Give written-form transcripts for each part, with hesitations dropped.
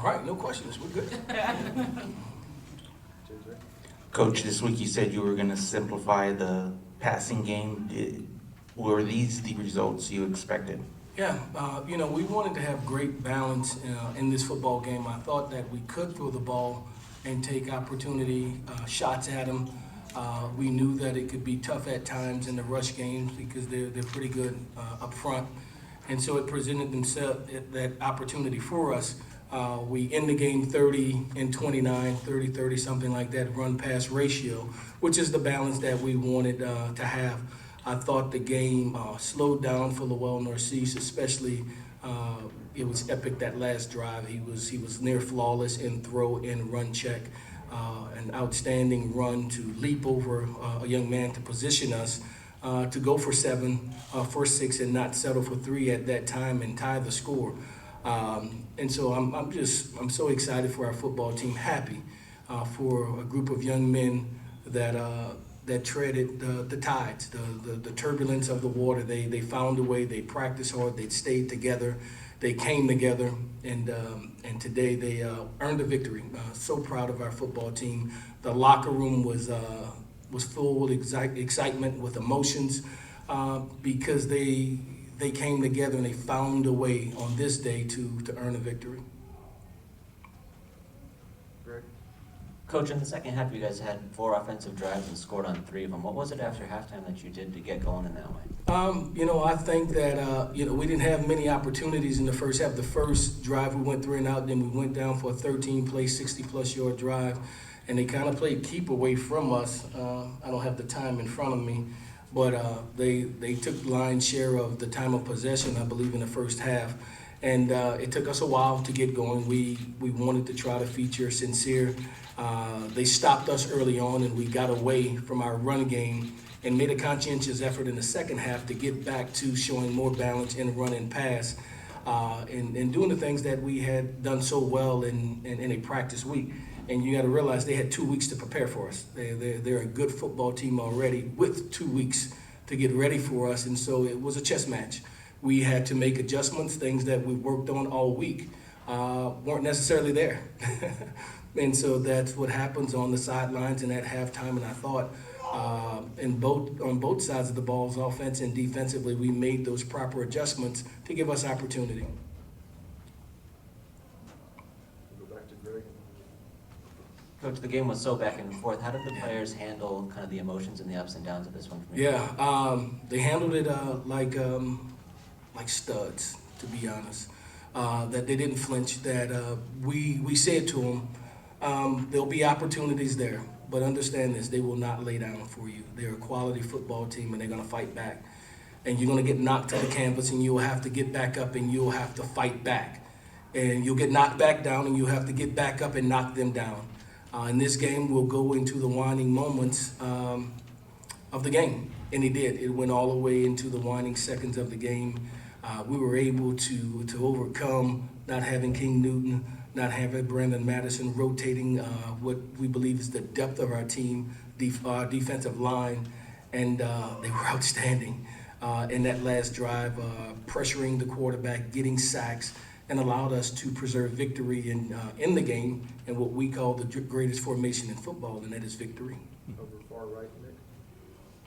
All right, no questions. We're good. Coach, this week you said you were going to simplify the passing game. Were these the results you expected? Yeah, we wanted to have great balance in this football game. I thought that we could throw the ball and take opportunity shots at them. We knew that it could be tough at times in the rush games because they're pretty good up front. And so it presented themselves that opportunity for us. We end the game 30-29, 30-30, something like that, run-pass ratio, which is the balance that we wanted to have. I thought the game slowed down for Lowell Narcisse, especially it was epic that last drive. He was near flawless in throw and run check. An outstanding run to leap over a young man to position us to go for 7, for 6, and not settle for 3 at that time and tie the score. And so I'm so excited for our football team, happy for a group of young men that treaded the tides, the turbulence of the water. They found a way. They practiced hard. They stayed together. They came together, and today they earned a victory. So proud of our football team. The locker room was full of excitement with emotions because they came together and they found a way on this day to earn a victory. Coach, in the second half, you guys had 4 offensive drives and scored on 3 of them. What was it after halftime that you did to get going in that way? I think that, we didn't have many opportunities in the first half. The first drive, we went 3 and out, then we went down for a 13-play, 60-plus yard drive, and they kind of played keep away from us. I don't have the time in front of me, but they took lion's share of the time of possession, I believe, in the first half. And it took us a while to get going. We wanted to try to feature Sincere. They stopped us early on, and we got away from our run game and made a conscientious effort in the second half to get back to showing more balance in run and pass and doing the things that we had done so well in a practice week. And you got to realize they had 2 weeks to prepare for us. They're a good football team already with 2 weeks to get ready for us, and so it was a chess match. We had to make adjustments, things that we worked on all week weren't necessarily there. And so that's what happens on the sidelines and at halftime. And I thought on both sides of the balls, offense and defensively, we made those proper adjustments to give us opportunity. Go back to Greg. Coach, the game was so back and forth. How did the players handle kind of the emotions and the ups and downs of this one? They handled it like studs, to be honest. That they didn't flinch. That we said to them, there'll be opportunities there, but understand this: they will not lay down for you. They're a quality football team, and they're going to fight back. And you're going to get knocked to the canvas, and you'll have to get back up, and you'll have to fight back. And you'll get knocked back down, and you'll have to get back up and knock them down. In this game, we'll go into the winding moments of the game, and it did. It went all the way into the winding seconds of the game. We were able to overcome not having King Newton, not having Brandon Madison rotating what we believe is the depth of our team, defensive line, and they were outstanding in that last drive, pressuring the quarterback, getting sacks, and allowed us to preserve victory in the game and what we call the greatest formation in football, and that is victory. Over far right, Nick.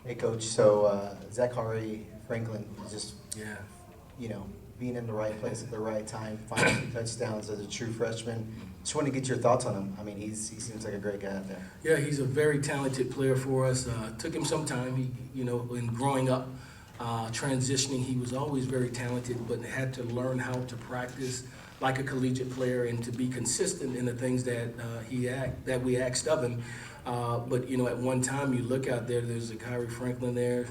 Hey, Coach. So Zachary Franklin is just, Yeah. being in the right place at the right time, finding touchdowns as a true freshman. Just want to get your thoughts on him. I mean, he seems like a great guy out there. Yeah, he's a very talented player for us. Took him some time, in growing up, transitioning. He was always very talented, but had to learn how to practice like a collegiate player and to be consistent in the things that we asked of him. But at one time, you look out there. There's Zachary Franklin there.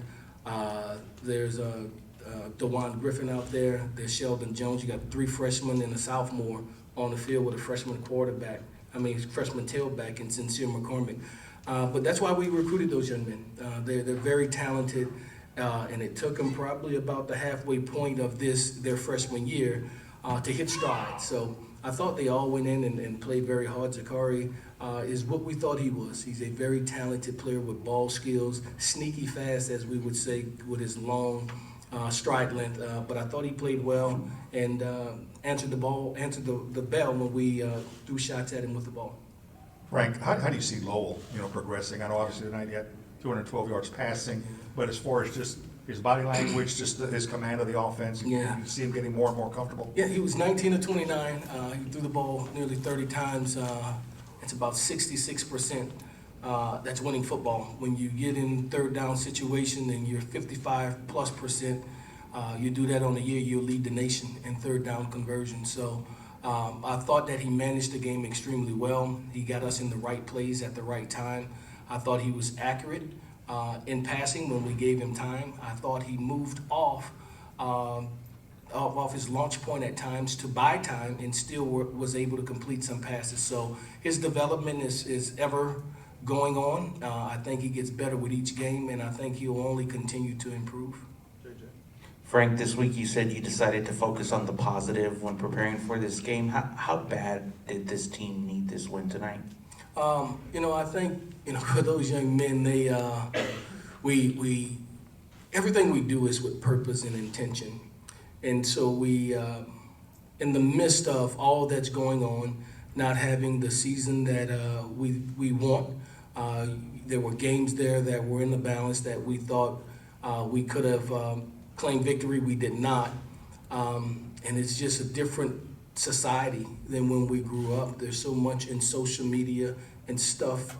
There's DeJuan Griffin out there. There's Sheldon Jones. You got 3 freshmen and a sophomore on the field with a freshman freshman tailback in Sincere McCormick. But that's why we recruited those young men. They're very talented, and it took them probably about the halfway point of their freshman year to hit stride. So I thought they all went in and played very hard. Zachary is what we thought he was. He's a very talented player with ball skills, sneaky fast, as we would say, with his long stride length, but I thought he played well and answered the bell when we threw shots at him with the ball. Frank, how do you see Lowell, progressing? I know obviously tonight he had 212 yards passing, but as far as just his body language, just his command of the offense, Yeah. you see him getting more and more comfortable? Yeah, he was 19 of 29. He threw the ball nearly 30 times. It's about 66%. That's winning football. When you get in third down situation and you're 55+%, you do that on the year, you'll lead the nation in third down conversion. So I thought that he managed the game extremely well. He got us in the right plays at the right time. I thought he was accurate in passing when we gave him time. I thought he moved off his launch point at times to buy time and still was able to complete some passes. So his development is ever going on. I think he gets better with each game, and I think he'll only continue to improve. JJ? Frank, this week you said you decided to focus on the positive when preparing for this game. How bad did this team need this win tonight? I think, for those young men, we everything we do is with purpose and intention. And so we, in the midst of all that's going on, not having the season that we want, there were games there that were in the balance that we thought we could have claimed victory. We did not. And it's just a different society than when we grew up. There's so much in social media and stuff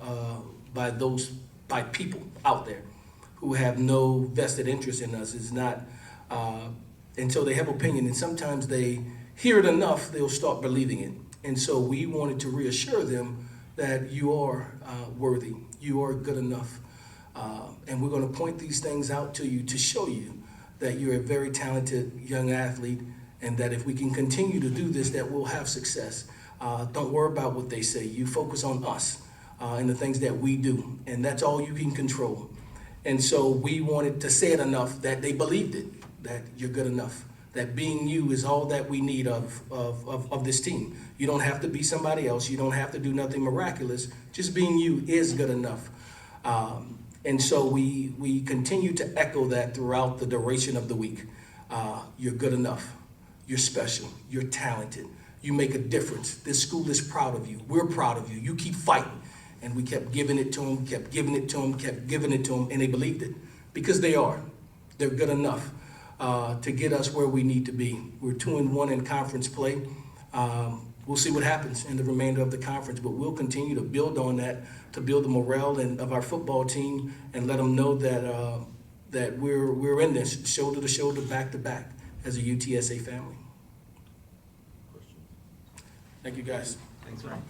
by people out there who have no vested interest in us. It's not until they have opinion, and sometimes they hear it enough, they'll start believing it. And so we wanted to reassure them that you are worthy, you are good enough, and we're going to point these things out to you to show you that you're a very talented young athlete, and that if we can continue to do this, that we'll have success. Don't worry about what they say. You focus on us and the things that we do, and that's all you can control. And so we wanted to say it enough that they believed it, that you're good enough, that being you is all that we need of this team. You don't have to be somebody else. You don't have to do nothing miraculous. Just being you is good enough. And so we continue to echo that throughout the duration of the week. You're good enough. You're special. You're talented. You make a difference. This school is proud of you. We're proud of you. You keep fighting. And we kept giving it to them, kept giving it to them, kept giving it to them, and they believed it. Because they are. They're good enough to get us where we need to be. We're 2-1 in conference play. We'll see what happens in the remainder of the conference, but we'll continue to build on that, to build the morale of our football team and let them know that we're in this shoulder to shoulder, back to back as a UTSA family. Questions? Thank you, guys. Thanks, Frank.